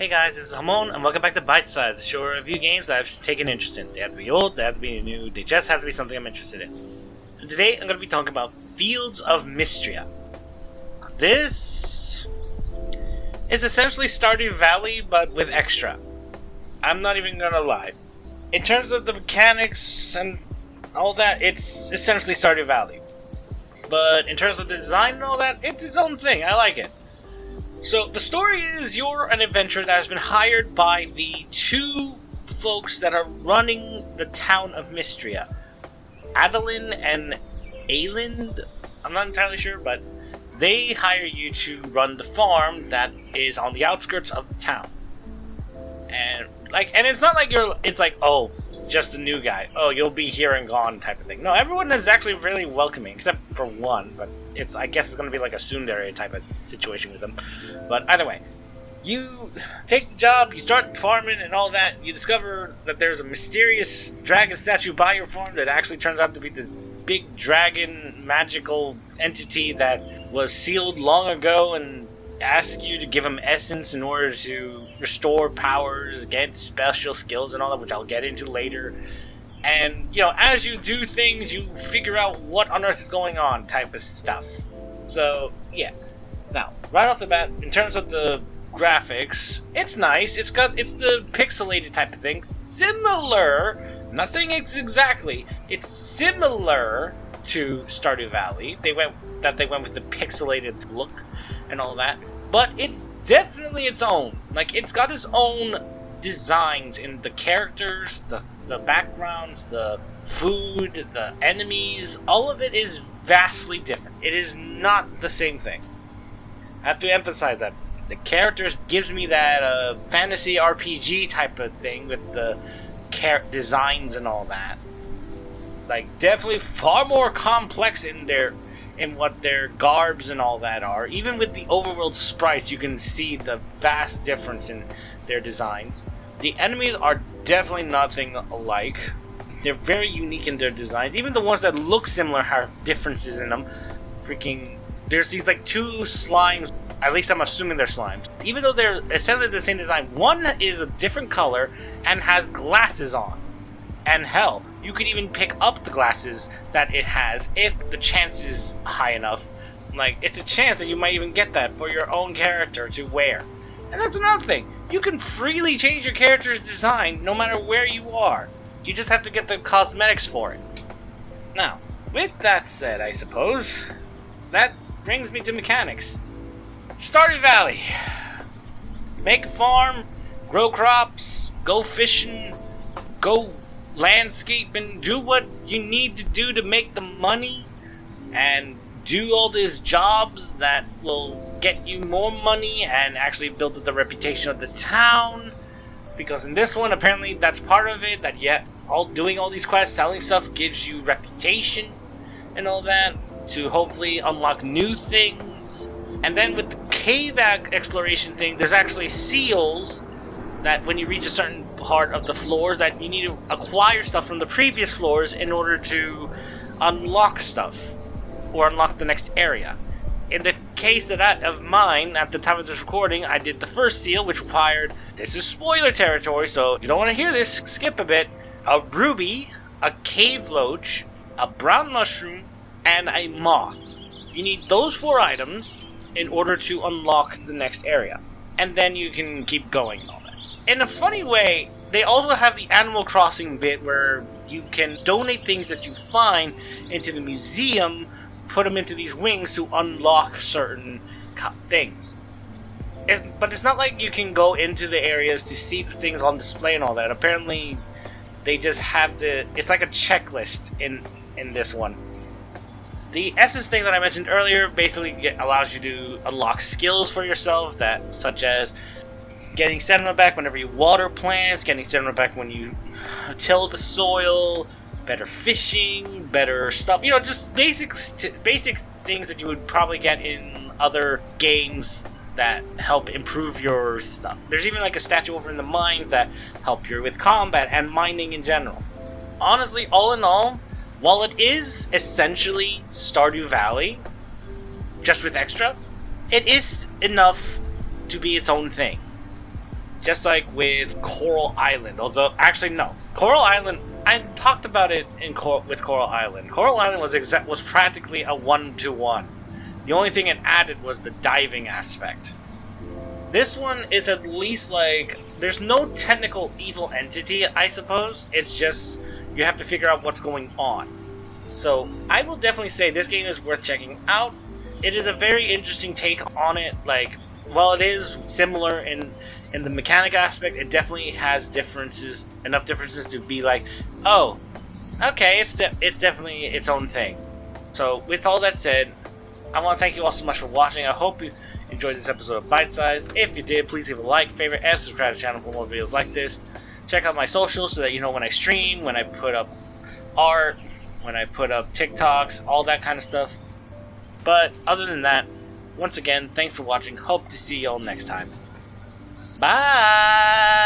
Hey guys, this is Hamon, and welcome back to Bytesize, the show where I review games that I've taken interest in. They have to be old, they have to be new, they just have to be something I'm interested in. And today I'm going to be talking about Fields of Mistria. This is essentially Stardew Valley, but with extra. I'm not even going to lie. In terms of the mechanics and all that, it's essentially Stardew Valley. But in terms of the design and all that, it's its own thing. I like it. So, the story is you're an adventurer that has been hired by the two folks that are running the town of Mistria. Adeline and Ayland? I'm not entirely sure, but they hire you to run the farm that is on the outskirts of the town. And it's not like it's like, oh, just a new guy. Oh, you'll be here and gone type of thing. No, everyone is actually really welcoming, except for one, but I guess it's going to be like a tsundere type of situation with them. But either way, you take the job, you start farming and all that, you discover that there's a mysterious dragon statue by your farm that actually turns out to be this big dragon magical entity that was sealed long ago and ask you to give him essence in order to restore powers, get special skills and all that, which I'll get into later. And, as you do things, you figure out what on earth is going on type of stuff. So, yeah. Now, right off the bat, in terms of the graphics, it's nice. It's the pixelated type of thing. Similar, I'm not saying it's exactly, it's similar to Stardew Valley. They went with the pixelated look and all that. But it's definitely its own. Like, it's got its own designs in the characters, the backgrounds, the food, the enemies. All of it is vastly different. It is not the same thing. I have to emphasize that. The characters gives me that fantasy RPG type of thing with the designs and all that. Like, definitely far more complex in what their garbs and all that are. Even with the overworld sprites, you can see the vast difference in their designs. The enemies are definitely nothing alike. They're very unique in their designs. Even the ones that look similar have differences in them. There's these like two slimes, at least I'm assuming they're slimes. Even though they're essentially the same design, one is a different color and has glasses on. And hell, you could even pick up the glasses that it has if the chance is high enough. Like, it's a chance that you might even get that for your own character to wear. And that's another thing. You can freely change your character's design no matter where you are. You just have to get the cosmetics for it. Now, with that said, I suppose, that brings me to mechanics. Stardew Valley. Make a farm, grow crops, go fishing, go landscape, and do what you need to do to make the money, and do all these jobs that will get you more money and actually build up the reputation of the town. Because in this one, apparently that's part of it, that doing all these quests, selling stuff gives you reputation and all that to hopefully unlock new things. And then with the cave exploration thing, there's actually seals that when you reach a certain part of the floors that you need to acquire stuff from the previous floors in order to unlock stuff or unlock the next area. In the case of mine, at the time of this recording, I did the first seal, which required, this is spoiler territory, so if you don't want to hear this, skip a bit, a ruby, a cave loach, a brown mushroom, and a moth. You need those 4 items in order to unlock the next area. And then you can keep going and all that. In a funny way, they also have the Animal Crossing bit where you can donate things that you find into the museum, put them into these wings to unlock certain things. But it's not like you can go into the areas to see the things on display and all that. Apparently, they just have it's like a checklist in this one. The essence thing that I mentioned earlier basically allows you to unlock skills for yourself, such as getting stamina back whenever you water plants, getting stamina back when you till the soil, better fishing, better stuff. Just basic things that you would probably get in other games that help improve your stuff. There's even like a statue over in the mines that help you with combat and mining in general. Honestly, all in all, while it is essentially Stardew Valley, just with extra, it is enough to be its own thing. just like with Coral Island. Although, actually, no. Coral Island, I talked about it with Coral Island. Coral Island was practically a 1-to-1. The only thing it added was the diving aspect. This one is at least like, there's no technical evil entity, I suppose. It's just, you have to figure out what's going on. So, I will definitely say this game is worth checking out. It is a very interesting take on it. Like, while it is similar in the mechanic aspect, it definitely has enough differences to be like, oh, okay, it's definitely its own thing. So, with all that said, I want to thank you all so much for watching. I hope you enjoyed this episode of Bytesize. If you did, please leave a like, favorite, and subscribe to the channel for more videos like this. Check out my socials so that you know when I stream, when I put up art, when I put up TikToks, all that kind of stuff. But other than that, once again, thanks for watching. Hope to see you all next time. Bye!